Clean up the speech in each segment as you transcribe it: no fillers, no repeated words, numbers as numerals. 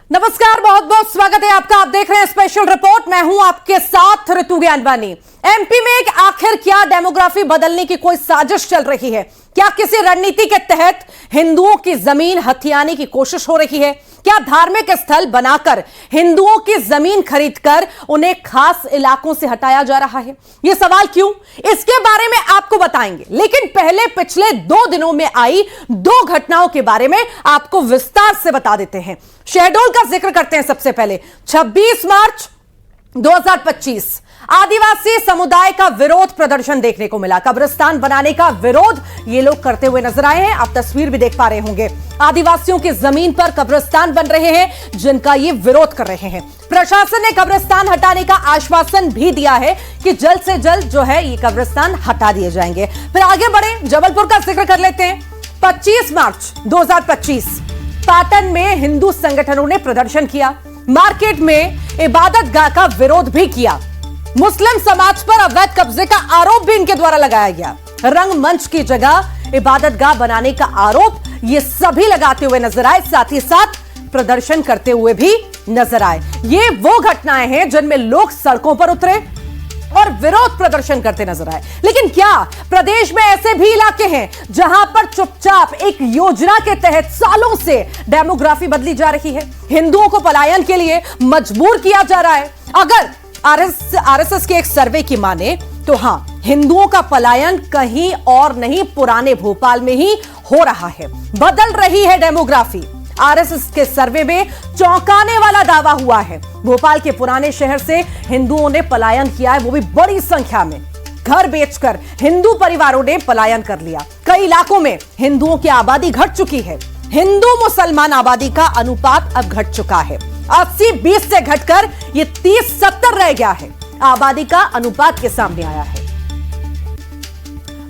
नमस्कार, बहुत बहुत स्वागत है आपका। आप देख रहे हैं स्पेशल रिपोर्ट। मैं हूं आपके साथ ऋतु ज्ञानवानी। एमपी में एक आखिर क्या डेमोग्राफी बदलने की कोई साजिश चल रही है? क्या किसी रणनीति के तहत हिंदुओं की जमीन हथियाने की कोशिश हो रही है? क्या धार्मिक स्थल बनाकर हिंदुओं की जमीन खरीदकर उन्हें खास इलाकों से हटाया जा रहा है? यह सवाल क्यों, इसके बारे में आपको बताएंगे। लेकिन पहले पिछले 2 दिनों में आई 2 घटनाओं के बारे में आपको विस्तार से बता देते हैं। शहडोल का जिक्र करते हैं सबसे पहले। 26 मार्च 2025 आदिवासी समुदाय का विरोध प्रदर्शन देखने को मिला। कब्रिस्तान बनाने का विरोध ये लोग करते हुए नजर आए हैं। आप तस्वीर भी देख पा रहे होंगे। आदिवासियों की जमीन पर कब्रिस्तान बन रहे हैं जिनका ये विरोध कर रहे हैं। प्रशासन ने कब्रिस्तान हटाने का आश्वासन भी दिया है कि जल्द से जल्द जो है ये कब्रिस्तान हटा दिए जाएंगे। फिर आगे बढ़े, जबलपुर का जिक्र कर लेते हैं। 25 मार्च 2025 पाटन में हिंदू संगठनों ने प्रदर्शन किया। मार्केट में इबादत गाह का विरोध भी किया। मुस्लिम समाज पर अवैध कब्जे का आरोप भी इनके द्वारा लगाया गया। रंगमंच की जगह इबादत गाह बनाने का आरोप ये सभी लगाते हुए नजर आए, साथ ही साथ प्रदर्शन करते हुए भी नजर आए। ये वो घटनाएं हैं जिनमें लोग सड़कों पर उतरे और विरोध प्रदर्शन करते नजर आए। लेकिन क्या प्रदेश में ऐसे भी इलाके हैं जहां पर चुपचाप एक योजना के तहत सालों से डेमोग्राफी बदली जा रही है? हिंदुओं को पलायन के लिए मजबूर किया जा रहा है। अगर आरएसएस के एक सर्वे की माने तो हां, हिंदुओं का पलायन कहीं और नहीं, पुराने भोपाल में ही हो रहा है। बदल रही है डेमोग्राफी। आरएसएस के सर्वे में चौंकाने वाला दावा हुआ है। भोपाल के पुराने शहर से हिंदुओं ने पलायन किया है, वो भी बड़ी संख्या में। घर बेचकर हिंदू परिवारों ने पलायन कर लिया। कई इलाकों में हिंदुओं की आबादी घट चुकी है। हिंदू मुसलमान आबादी का अनुपात अब घट चुका है। 80-20 से घटकर ये 30-70 रह गया है। आबादी का अनुपात के सामने आया है।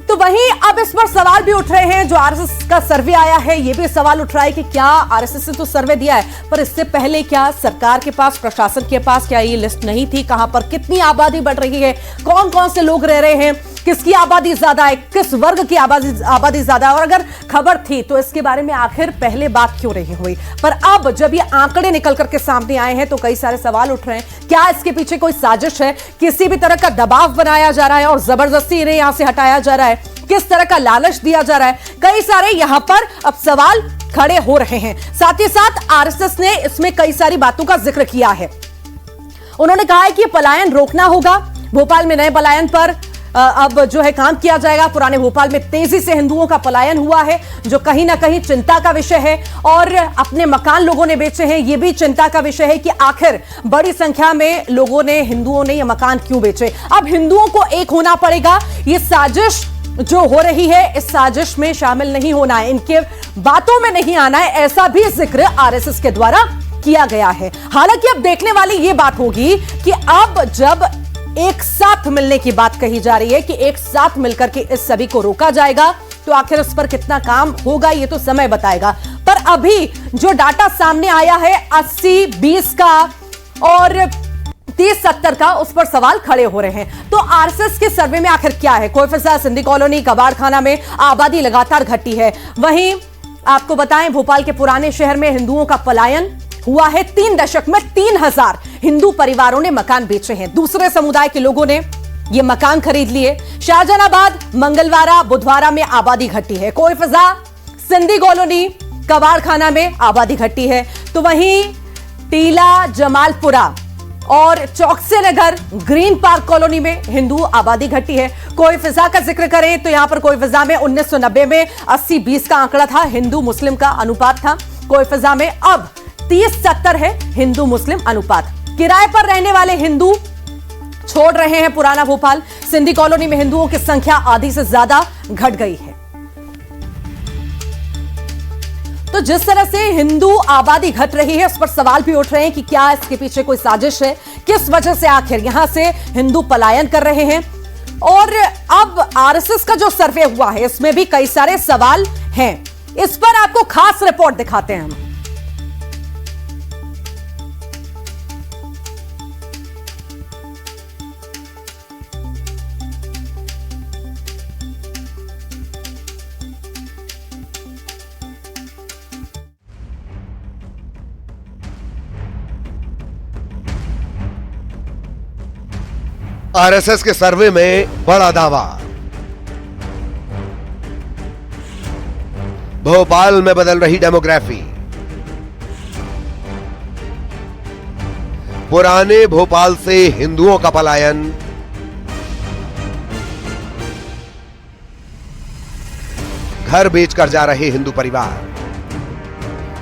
तो वहीं अब इस पर सवाल भी उठ रहे हैं। जो आरएसएस का सर्वे आया है, यह भी सवाल उठ रहा है कि क्या आरएसएस ने तो सर्वे दिया है, पर इससे पहले क्या सरकार के पास, प्रशासन के पास क्या ये लिस्ट नहीं थी? कहां पर कितनी आबादी बढ़ रही है, कौन कौन से लोग रह रहे हैं, किसकी आबादी ज्यादा है, किस वर्ग की आबादी ज्यादा है? और अगर खबर थी तो इसके बारे में आखिर पहले बात क्यों नहीं हुई? पर अब जब ये आंकड़े निकल करके सामने आए हैं तो कई सारे सवाल उठ रहे हैं। क्या इसके पीछे कोई साजिश है? किसी भी तरह का दबाव बनाया जा रहा है और जबरदस्ती इन्हें यहां से हटाया जा रहा है? किस तरह का लालच दिया जा रहा है? कई सारे यहां पर अब सवाल खड़े हो रहे हैं। साथ ही साथ आरएसएस ने इसमें कई सारी बातों का जिक्र किया है। उन्होंने कहा है कि पलायन रोकना होगा। भोपाल में नए पलायन पर अब जो है काम किया जाएगा। पुराने भोपाल में तेजी से हिंदुओं का पलायन हुआ है, जो कहीं ना कहीं चिंता का विषय है। और अपने मकान लोगों ने बेचे हैं, यह भी चिंता का विषय है कि आखिर बड़ी संख्या में लोगों ने, हिंदुओं ने ये मकान क्यों बेचे। अब हिंदुओं को एक होना पड़ेगा। ये साजिश जो हो रही है, इस साजिश में शामिल नहीं होना है, इनके बातों में नहीं आना है, ऐसा भी जिक्र आरएसएस के द्वारा किया गया है। हालांकि अब देखने वाली यह बात होगी कि अब जब एक साथ मिलने की बात कही जा रही है कि एक साथ मिलकर के इस सभी को रोका जाएगा, तो आखिर इस पर कितना काम होगा ये तो समय बताएगा। पर अभी जो डाटा सामने आया है 80-20 का और 30-70 का, उस पर सवाल खड़े हो रहे हैं। तो आरएसएस के सर्वे में आखिर क्या है? कोईफिजा, सिंधी कॉलोनी, कबाड़खाना में आबादी लगातार घटी है। वहीं आपको बताएं, भोपाल के पुराने शहर में हिंदुओं का पलायन हुआ है। 3 दशक में 3000 हिंदू परिवारों ने मकान बेचे हैं। दूसरे समुदाय के लोगों ने ये मकान खरीद लिए। शाहजहानाबाद, मंगलवारा, बुधवारा में आबादी घटी है। कोईफिजा, सिंधी कॉलोनी, कबाड़खाना में आबादी घटी है। तो वहीं टीला, जमालपुरा और चौकसे नगर, ग्रीन पार्क कॉलोनी में हिंदू आबादी घटी है। कोईफिजा का जिक्र करें तो यहां पर कोईफिजा में 1990 में 80-20 का आंकड़ा था, हिंदू मुस्लिम का अनुपात था। कोईफिजा में अब 30-70 है हिंदू मुस्लिम अनुपात। किराए पर रहने वाले हिंदू छोड़ रहे हैं पुराना भोपाल। सिंधी कॉलोनी में हिंदुओं की संख्या आधी से ज्यादा घट गई है। तो जिस तरह से हिंदू आबादी घट रही है, उस पर सवाल भी उठ रहे हैं कि क्या इसके पीछे कोई साजिश है? किस वजह से आखिर यहां से हिंदू पलायन कर रहे हैं? और अब आरएसएस का जो सर्वे हुआ है, इसमें भी कई सारे सवाल हैं। इस पर आपको खास रिपोर्ट दिखाते हैं हम। आरएसएस के सर्वे में बड़ा दावा। भोपाल में बदल रही डेमोग्राफी। पुराने भोपाल से हिंदुओं का पलायन। घर बेचकर जा रहे हिंदू परिवार।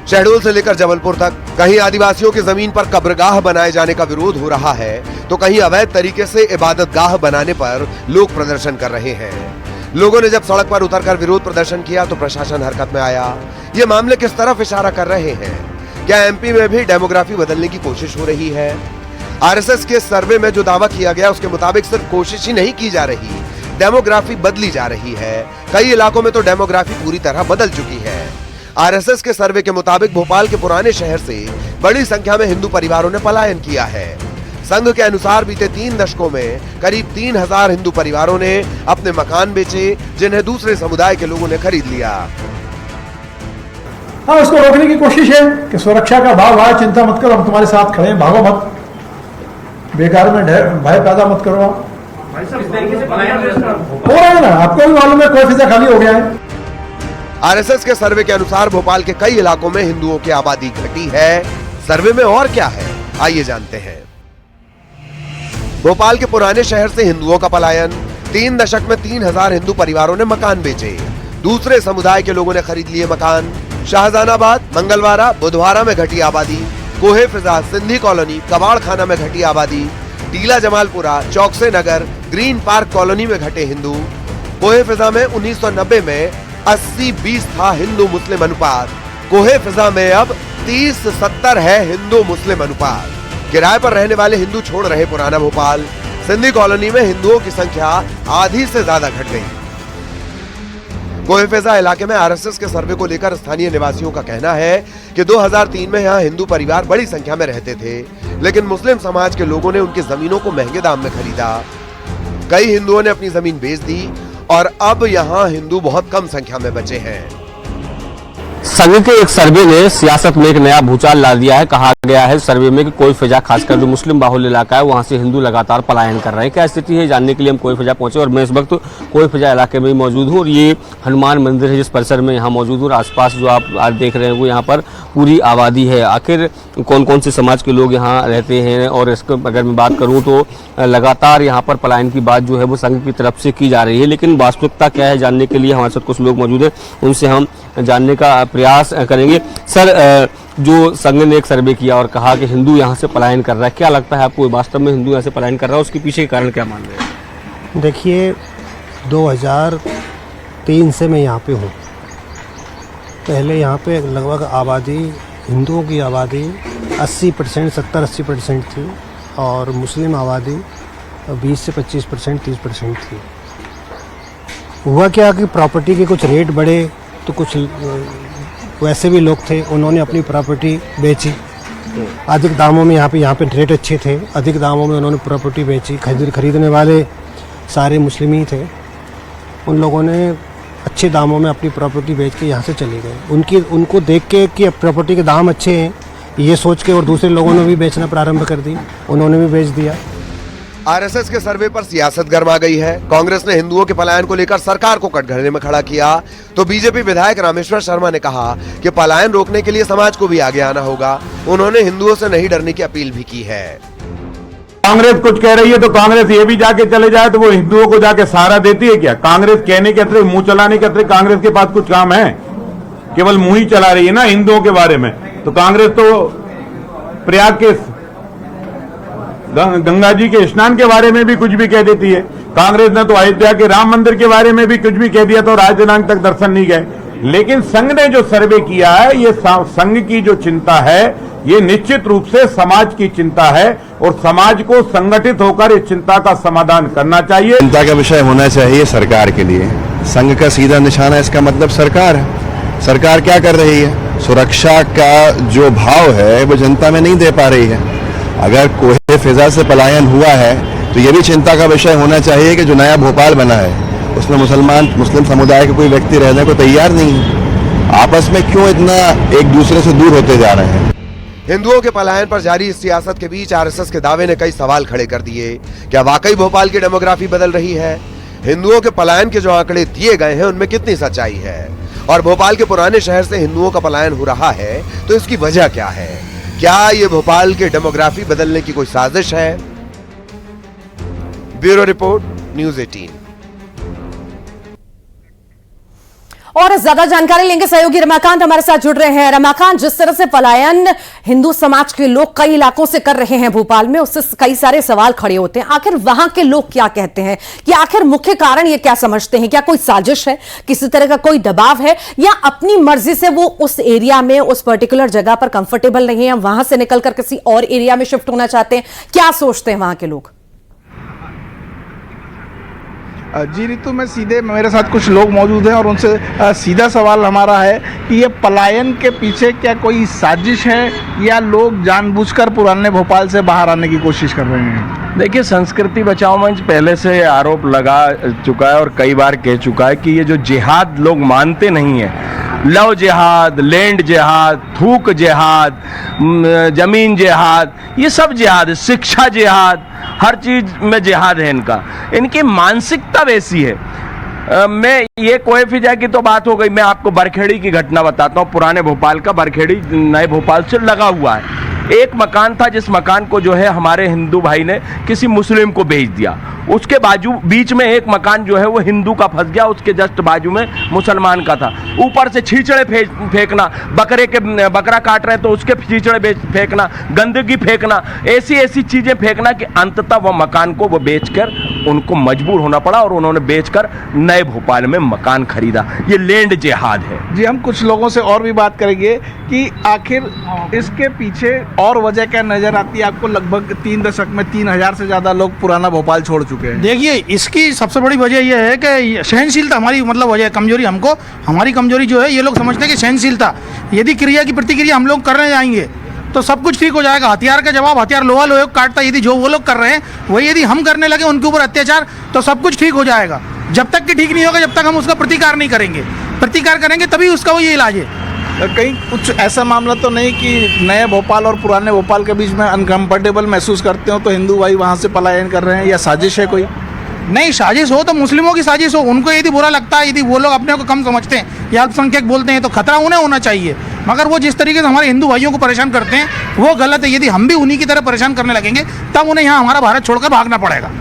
शहडोल से लेकर जबलपुर तक कहीं आदिवासियों की जमीन पर कब्रगाह बनाए जाने का विरोध हो रहा है, तो कहीं अवैध तरीके से इबादतगाह बनाने पर लोग प्रदर्शन कर रहे हैं। लोगों ने जब सड़क पर उतरकर विरोध प्रदर्शन किया तो प्रशासन हरकत में आया। ये मामले किस तरफ इशारा कर रहे हैं? क्या एमपी में भी डेमोग्राफी बदलने की कोशिश हो रही है? आरएसएस के सर्वे में जो दावा किया गया उसके मुताबिक सिर्फ कोशिश ही नहीं की जा रही, डेमोग्राफी बदली जा रही है। कई इलाकों में तो डेमोग्राफी पूरी तरह बदल चुकी है। आरएसएस के सर्वे के मुताबिक भोपाल के पुराने शहर से बड़ी संख्या में हिंदू परिवारों ने पलायन किया है। संघ के अनुसार बीते 3 दशकों में करीब 3000 हिंदू परिवारों ने अपने मकान बेचे, जिन्हें दूसरे समुदाय के लोगों ने खरीद लिया। हाँ, उसको रोकने की कोशिश है कि सुरक्षा का भाव है, चिंता मत करो, हम तुम्हारे साथ खड़े हैं, भागो मत, बेकार में भय पैदा मत करो। आप हो रहा है ना, आपको भी मालूम है कोई फिजा खाली हो गया है। आरएसएस के सर्वे के अनुसार भोपाल के कई इलाकों में हिंदुओं की आबादी घटी है। सर्वे में और क्या है, आइए जानते हैं। भोपाल के पुराने शहर से हिंदुओं का पलायन। 3 दशक में 3000 हिंदू परिवारों ने मकान बेचे, दूसरे समुदाय के लोगों ने खरीद लिए मकान। शाहजहानाबाद, मंगलवारा, बुधवारा में घटी आबादी। कोहे फिजा, सिंधी कॉलोनी, कबाड़ खाना में घटी आबादी। टीला जमालपुरा, चौकसे नगर, ग्रीन पार्क कॉलोनी में घटे हिंदू। कोहे फिजा में 1990 में 80-20 था हिंदू मुस्लिम अनुपात। कोहे फिजा में अब 30-70 है हिंदू मुस्लिम अनुपात। किराए पर रहने वाले हिंदू छोड़ रहे पुराना भोपाल। सिंधी कॉलोनी में हिंदुओं की संख्या आधी से ज्यादा घट गई। कोहे फिजा इलाके में आरएसएस के सर्वे को लेकर स्थानीय निवासियों का कहना है कि 2003 में यहाँ हिंदू परिवार बड़ी संख्या में रहते थे, लेकिन मुस्लिम समाज के लोगों ने उनकी जमीनों को महंगे दाम में खरीदा। कई हिंदुओं ने अपनी जमीन बेच दी और अब यहाँ हिंदू बहुत कम संख्या में बचे हैं। संघ के एक सर्वे ने सियासत में एक नया भूचाल ला दिया है। कहा गया है सर्वे में कि कोई फिजा, खासकर जो मुस्लिम बाहुल्य इलाका है, वहां से हिंदू लगातार पलायन कर रहे हैं। क्या स्थिति है, जानने के लिए हम कोई फिजा पहुंचे और मैं इस वक्त कोई फिजा इलाके में मौजूद हूँ। और ये हनुमान मंदिर है जिस परिसर में यहाँ मौजूद हूँ। आसपास जो आप आज देख रहे हैं वो यहाँ पर पूरी आबादी है। आखिर कौन कौन से समाज के लोग यहाँ रहते हैं, और इसको अगर मैं बात करूँ तो लगातार यहाँ पर पलायन की बात जो है वो संघ की तरफ से की जा रही है, लेकिन वास्तविकता क्या है जानने के लिए हमारे साथ कुछ लोग मौजूद हैं, उनसे हम जानने का प्रयास करेंगे। सर, जो संघ ने एक सर्वे किया और कहा कि हिंदू यहाँ से पलायन कर रहा है, क्या लगता है आपको वास्तव में हिंदू यहाँ से पलायन कर रहा है? उसके पीछे कारण क्या मान रहे हैं? देखिए, 2003 से मैं यहाँ पे हूँ। पहले यहाँ पे लगभग आबादी, हिंदुओं की आबादी 80%, 70-80% थी और मुस्लिम आबादी 20 से 25%, 30% थी। हुआ क्या कि प्रॉपर्टी के कुछ रेट बढ़े तो कुछ वैसे भी लोग थे, उन्होंने अपनी प्रॉपर्टी बेची अधिक दामों में। यहाँ पे रेट अच्छे थे, अधिक दामों में उन्होंने प्रॉपर्टी बेची। खरीदने वाले सारे मुस्लिम ही थे। उन लोगों ने अच्छे दामों में अपनी प्रॉपर्टी बेच के यहाँ से चले गए। उनको देख के कि प्रॉपर्टी के दाम अच्छे हैं, ये सोच के और दूसरे लोगों ने भी बेचना प्रारंभ कर दी, उन्होंने भी बेच दिया। आरएसएस के सर्वे पर सियासत गर्मा गई है। कांग्रेस ने हिंदुओं के पलायन को लेकर सरकार को कटघरे में खड़ा किया, तो बीजेपी विधायक रामेश्वर शर्मा ने कहा कि पलायन रोकने के लिए समाज को भी आगे आना होगा। उन्होंने हिंदुओं से नहीं डरने की अपील भी की है। कांग्रेस कुछ कह रही है तो कांग्रेस ये भी जाके चले जाए तो वो हिंदुओं को जाके सहारा देती है क्या? कांग्रेस कहने के अतिरिक्त, मुंह चलाने के अतिरिक्त कांग्रेस के पास कुछ काम है? केवल मुंह ही चला रही है ना हिंदुओं के बारे में। तो कांग्रेस तो प्रयाग के गंगा जी के स्नान के बारे में भी कुछ भी कह देती है। कांग्रेस ने तो अयोध्या के राम मंदिर के बारे में भी कुछ भी कह दिया तो आज दिनांक तक दर्शन नहीं गए। लेकिन संघ ने जो सर्वे किया है, ये संघ की जो चिंता है, ये निश्चित रूप से समाज की चिंता है और समाज को संगठित होकर इस चिंता का समाधान करना चाहिए। चिंता का विषय होना चाहिए सरकार के लिए। संघ का सीधा निशाना इसका मतलब सरकार है। सरकार क्या कर रही है? सुरक्षा का जो भाव है वो जनता में नहीं दे पा रही है। अगर कोहे फिजा से पलायन हुआ है तो ये भी चिंता का विषय होना चाहिए कि जो नया भोपाल बना है उसमें मुस्लिम समुदाय के कोई व्यक्ति रहने को तैयार नहीं है। आपस में क्यों इतना एक दूसरे से दूर होते जा रहे हैं? हिंदुओं के पलायन पर जारी इस सियासत के बीच आरएसएस के दावे ने कई सवाल खड़े कर दिए। क्या वाकई भोपाल की डेमोग्राफी बदल रही है? हिंदुओं के पलायन के जो आंकड़े दिए गए हैं उनमें कितनी सच्चाई है? और भोपाल के पुराने शहर से हिंदुओं का पलायन हो रहा है तो इसकी वजह क्या है? क्या ये भोपाल की डेमोग्राफी बदलने की कोई साजिश है? Bureau report, news 18। और ज्यादा जानकारी लेंगे, सहयोगी रमाकांत हमारे साथ जुड़ रहे हैं। रमाकांत, जिस तरह से पलायन हिंदू समाज के लोग कई इलाकों से कर रहे हैं भोपाल में, उससे कई सारे सवाल खड़े होते हैं। आखिर वहां के लोग क्या कहते हैं कि आखिर मुख्य कारण ये क्या समझते हैं? क्या कोई साजिश है, किसी तरह का कोई दबाव है, या अपनी मर्जी से वो उस एरिया में, उस पर्टिकुलर जगह पर कंफर्टेबल नहीं है, वहां से निकलकर किसी और एरिया में शिफ्ट होना चाहते हैं? क्या सोचते हैं वहां के लोग? जी रितु, मैं सीधे, मेरे साथ कुछ लोग मौजूद हैं और उनसे सीधा सवाल हमारा है कि ये पलायन के पीछे क्या कोई साजिश है या लोग जानबूझकर पुराने भोपाल से बाहर आने की कोशिश कर रहे हैं? देखिए, संस्कृति बचाओ मंच पहले से आरोप लगा चुका है और कई बार कह चुका है कि ये जो जिहाद लोग मानते नहीं है, लव जिहाद, लैंड जिहाद, थूक जिहाद, जमीन जिहाद, ये सब जिहाद है, शिक्षा जिहाद, हर चीज में जिहाद है इनका। इनकी मानसिकता वैसी है। मैं ये कोई फिजा की तो बात हो गई, मैं आपको बरखेड़ी की घटना बताता हूँ। पुराने भोपाल का बरखेड़ी नए भोपाल से लगा हुआ है। एक मकान था, जिस मकान को जो है हमारे हिंदू भाई ने किसी मुस्लिम को बेच दिया। उसके बाजू बीच में एक मकान जो है वो हिंदू का फंस गया, उसके जस्ट बाजू में मुसलमान का था। ऊपर से छींचड़े फेंकना, बकरा काट रहे तो उसके छींचड़े फेंकना, गंदगी फेंकना, ऐसी ऐसी चीजें फेंकना कि अंततः वो मकान को वो बेचकर उनको मजबूर होना पड़ा और उन्होंने बेचकर नए भोपाल में मकान खरीदा। ये लैंड जिहाद है। जी, हम कुछ लोगों से और भी बात करेंगे कि आखिर इसके पीछे और वजह क्या नजर आती है आपको? लगभग 3 दशक में 3000 से ज्यादा लोग पुराना भोपाल छोड़ चुके हैं। देखिए, इसकी सबसे बड़ी वजह यह है कि सहनशीलता हमारी, मतलब वजह कमजोरी, हमको हमारी कमजोरी जो है, ये लोग समझते हैं कि सहनशीलता, यदि क्रिया की प्रतिक्रिया हम लोग करने जाएंगे तो सब कुछ ठीक हो जाएगा। हथियार का जवाब हथियार लोहा लोहे को काटता, यदि जो वो लोग कर रहे हैं वही यदि हम करने लगे उनके ऊपर अत्याचार, तो सब कुछ ठीक हो जाएगा। जब तक कि ठीक नहीं होगा, जब तक हम उसका प्रतिकार नहीं करेंगे। प्रतिकार करेंगे तभी उसका वही इलाज है। कहीं कुछ ऐसा मामला तो नहीं कि नए भोपाल और पुराने भोपाल के बीच में अनकंफर्टेबल महसूस करते हो तो हिंदू भाई वहाँ से पलायन कर रहे हैं, या साजिश है कोई? नहीं, साजिश हो तो मुस्लिमों की साजिश हो। उनको यदि बुरा लगता है, यदि वो लोग अपने को कम समझते हैं या अल्पसंख्यक बोलते हैं, तो खतरा उन्हें होना चाहिए। मगर वो जिस तरीके से हमारे हिंदू भाइयों को परेशान करते हैं वो गलत है। यदि हम भी उन्हीं की तरह परेशान करने लगेंगे तब उन्हें यहाँ हमारा भारत छोड़कर भागना पड़ेगा।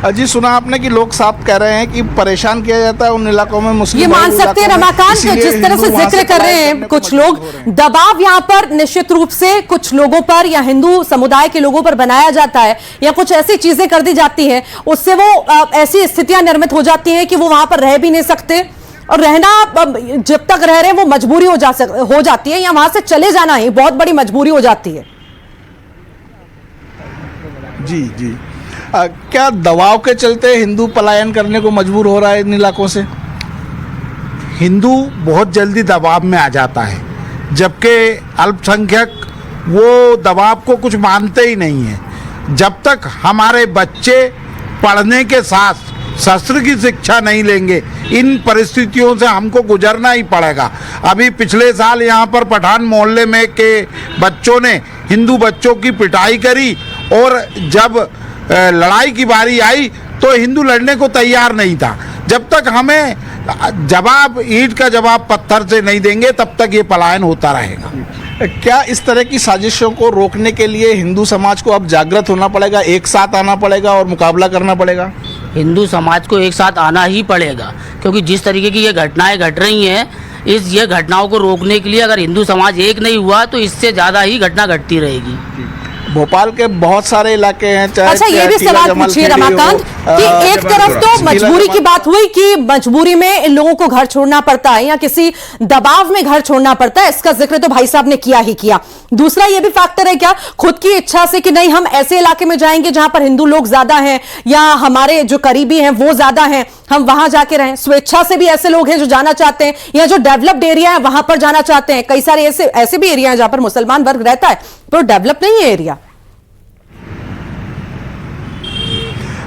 जी, सुना आपने कि लोग साफ कह रहे हैं कि परेशान किया जाता है उन इलाकों में मुस्लिम। ये मान सकते हैं रमाकांत, जिस तरह से जिक्र कर रहे हैं कुछ लोग, दबाव यहाँ पर निश्चित रूप से कुछ लोगों पर या हिंदू समुदाय के लोगों पर बनाया जाता है, या कुछ ऐसी चीजें कर दी जाती हैं, उससे वो ऐसी स्थितियां निर्मित हो जाती हैं कि वो वहां पर रह भी नहीं सकते, और रहना जब तक रह रहे हैं वो मजबूरी हो जाती है, या वहां से चले जाना ही बहुत बड़ी मजबूरी हो जाती है। जी जी, क्या दबाव के चलते हिंदू पलायन करने को मजबूर हो रहा है इन इलाकों से? हिंदू बहुत जल्दी दबाव में आ जाता है, जबकि अल्पसंख्यक वो दबाव को कुछ मानते ही नहीं है। जब तक हमारे बच्चे पढ़ने के साथ शस्त्र की शिक्षा नहीं लेंगे, इन परिस्थितियों से हमको गुजरना ही पड़ेगा। अभी पिछले साल यहाँ पर पठान मोहल्ले में के बच्चों ने हिंदू बच्चों की पिटाई करी, और जब लड़ाई की बारी आई तो हिंदू लड़ने को तैयार नहीं था। जब तक हमें जवाब, ईंट का जवाब पत्थर से नहीं देंगे, तब तक ये पलायन होता रहेगा। क्या इस तरह की साजिशों को रोकने के लिए हिंदू समाज को अब जागृत होना पड़ेगा, एक साथ आना पड़ेगा और मुकाबला करना पड़ेगा? हिंदू समाज को एक साथ आना ही पड़ेगा, क्योंकि जिस तरीके की ये घटनाएं घट रही हैं, ये घटनाओं को रोकने के लिए अगर हिंदू समाज एक नहीं हुआ तो इससे ज़्यादा ही घटना घटती रहेगी। भोपाल के बहुत सारे इलाके हैं, चाहे अच्छा, ये भी सवाल पूछिए रमाकांत कि एक तरफ तो मजबूरी की बात हुई कि मजबूरी में इन लोगों को घर छोड़ना पड़ता है या किसी दबाव में घर छोड़ना पड़ता है, इसका जिक्र तो भाई साहब ने किया ही किया। दूसरा ये भी फैक्टर है क्या, खुद की इच्छा से कि नहीं हम ऐसे इलाके में जाएंगे जहां पर हिंदू लोग ज्यादा हैं या हमारे जो करीबी हैं वो ज्यादा हैं, हम वहां जाके रहें। स्वेच्छा से भी ऐसे लोग हैं जो जाना चाहते हैं, या जो डेवलप्ड एरिया है वहां पर जाना चाहते हैं। कई सारे ऐसे भी एरिया हैं जहां पर मुसलमान वर्ग रहता है, तो डेवलप नहीं है एरिया।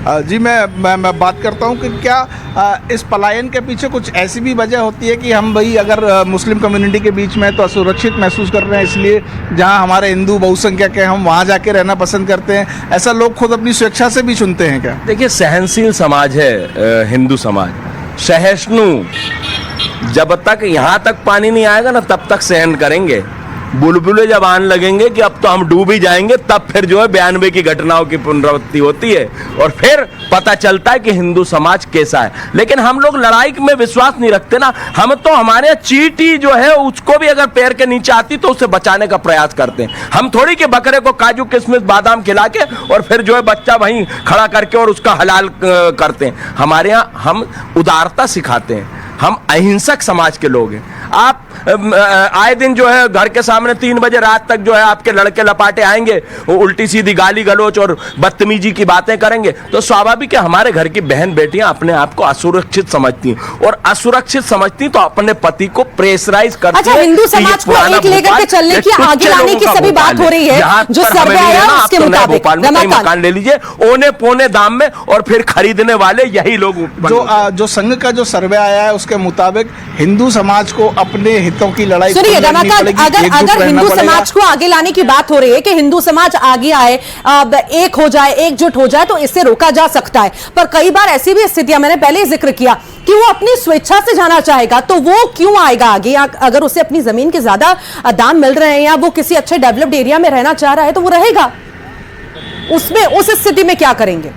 जी मैं बात करता हूँ कि क्या इस पलायन के पीछे कुछ ऐसी भी वजह होती है कि हम भाई अगर मुस्लिम कम्युनिटी के बीच में तो असुरक्षित महसूस कर रहे हैं, इसलिए जहाँ हमारे हिंदू बहुसंख्यक हैं हम वहाँ जाके रहना पसंद करते हैं, ऐसा लोग खुद अपनी स्वेच्छा से भी चुनते हैं क्या? देखिए, सहनशील समाज है हिंदू समाज, सहिष्णु। जब तक यहाँ तक पानी नहीं आएगा ना तब तक सहन करेंगे। बुलबुले जब आने लगेंगे कि अब तो हम डूब ही जाएंगे, तब फिर जो है 92 की घटनाओं की पुनरावृत्ति होती है और फिर पता चलता है कि हिंदू समाज कैसा है। लेकिन हम लोग लड़ाई में विश्वास नहीं रखते ना, हम तो हमारे चींटी जो है उसको भी अगर पैर के नीचे आती तो उसे बचाने का प्रयास करते हैं। हम थोड़ी के बकरे को काजू किशमिश बादाम खिला के और फिर जो है बच्चा वहीं खड़ा करके और उसका हलाल करते हैं। हमारे यहाँ हम उदारता सिखाते हैं, हम अहिंसक समाज के लोग हैं। आप आए दिन जो है घर के सामने 3 बजे रात तक जो है आपके लड़के लपाटे आएंगे, वो उल्टी सीधी गाली गलोच और बदतमीजी की बातें करेंगे, तो स्वाभाविक है हमारे घर की बहन बेटियां अपने आप को असुरक्षित समझती हैं और असुरक्षित समझती तो अपने पति को प्रेशराइज करती अच्छा, हिंदू समाज को एक लेकर के चलने की, आगे लाने की सभी बात हो रही है। जो सर्वे आया उसके मुताबिक भोपाल में मकान ले लीजिए ओने पौने दाम में और फिर खरीदने वाले यही लोग। जो संघ का जो सर्वे आया है उसके मुताबिक हिंदू समाज को अपने हितों की लड़ाई सुनिए रमाकांत, अगर हिंदू समाज को आगे लाने की बात हो रही है कि हिंदू समाज आगे आए, एक हो जाए, एकजुट हो जाए, तो इससे रोका जा सकता है। पर कई बार ऐसी भी स्थितियां, मैंने पहले ही जिक्र किया कि वो अपनी स्वेच्छा से जाना चाहेगा, तो वो क्यों आएगा आगे? अगर उसे अपनी जमीन के ज्यादा दाम मिल रहे हैं या वो किसी अच्छे डेवलप्ड एरिया में रहना चाह रहा है तो वो रहेगा। उसमें उस स्थिति में क्या करेंगे?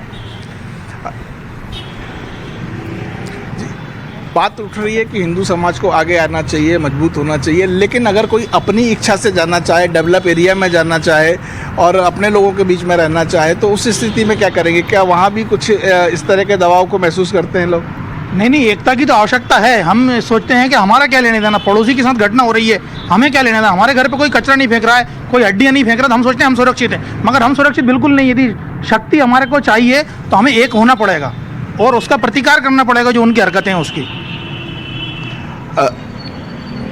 बात उठ रही है कि हिंदू समाज को आगे आना चाहिए, मजबूत होना चाहिए, लेकिन अगर कोई अपनी इच्छा से जाना चाहे, डेवलप एरिया में जाना चाहे और अपने लोगों के बीच में रहना चाहे, तो उस स्थिति में क्या करेंगे? क्या वहाँ भी कुछ इस तरह के दबाव को महसूस करते हैं लोग? नहीं, एकता की तो आवश्यकता है। हम सोचते हैं कि हमारा क्या लेने देना, पड़ोसी के साथ घटना हो रही है, हमें क्या लेने देना। हमारे घर पे कोई कचरा नहीं फेंक रहा है, कोई हड्डियां नहीं फेंक रहा, तो हम सोचते हैं हम सुरक्षित हैं। मगर हम सुरक्षित बिल्कुल नहीं। यदि शक्ति हमारे को चाहिए तो हमें एक होना पड़ेगा और उसका प्रतिकार करना पड़ेगा जो उनकी हरकतें हैं उसकी।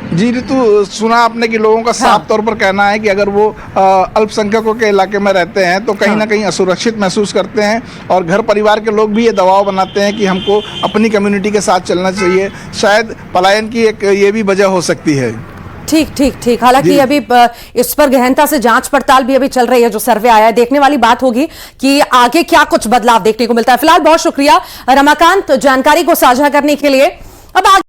जी ऋतु, सुना आपने कि लोगों का साफ तौर पर कहना है कि अगर वो अल्पसंख्यकों के इलाके में रहते हैं तो कहीं ना कहीं असुरक्षित महसूस करते हैं और घर परिवार के लोग भी ये दबाव बनाते हैं कि हमको अपनी कम्युनिटी के साथ चलना चाहिए। शायद पलायन की एक ये भी वजह हो सकती है। ठीक। हालांकि अभी इस पर गहनता से जांच पड़ताल भी अभी चल रही है। जो सर्वे आया है, देखने वाली बात होगी कि आगे क्या कुछ बदलाव देखने को मिलता है। फिलहाल बहुत शुक्रिया रमाकांत जानकारी को साझा करने के लिए। अब